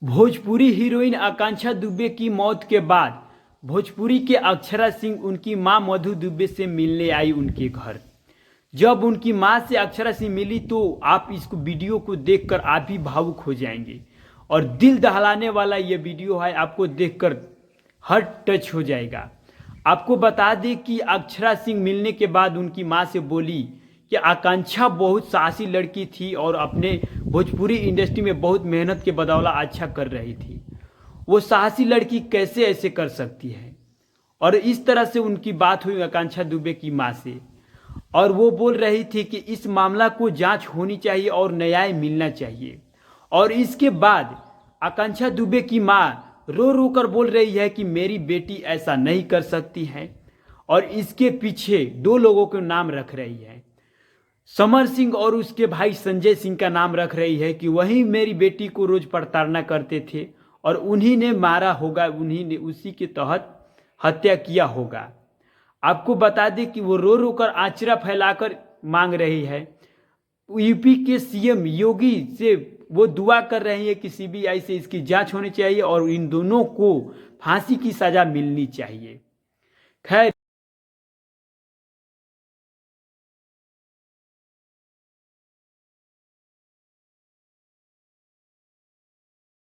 Bhojpuri heroine आकांक्षा दुबे की मौत के बाद भोजपुरी के अक्षरा सिंह उनकी मां मधु दुबे से मिलने आई उनके घर। जब उनकी मां से अक्षरा सिंह मिली तो आप इस वीडियो को देखकर आप भी भावुक हो जाएंगे और दिल दहलाने वाला ये वीडियो है, आपको देखकर हार्ट टच हो जाएगा। आपको बता दें कि अक्षरा सिंह मिलने के बाद उनकी मां से बोली कि आकांक्षा बहुत साहसी लड़की थी और अपने भोजपुरी इंडस्ट्री में बहुत मेहनत के बदौलत अच्छा कर रही थी। वो साहसी लड़की कैसे ऐसे कर सकती है। और इस तरह से उनकी बात हुई आकांक्षा दुबे की मां से, और वो बोल रही थी कि इस मामला को जांच होनी चाहिए और न्याय मिलना चाहिए। और इसके बाद आकांक्षा दुबे की मां रो रो कर बोल रही है कि मेरी बेटी ऐसा नहीं कर सकती है, और इसके पीछे दो लोगों के नाम रख रही है, समर सिंह और उसके भाई संजय सिंह का नाम रख रही है कि वही मेरी बेटी को रोज प्रताड़ना करते थे और उन्हीं ने मारा होगा, उन्हीं ने उसी के तहत हत्या किया होगा। आपको बता दें कि वो रो रो कर आचरा फैलाकर मांग रही है। यूपी के सीएम योगी से वो दुआ कर रही है कि सीबीआई से इसकी जांच होनी चाहिए और इन दोनों को फांसी की सजा मिलनी चाहिए। खैर,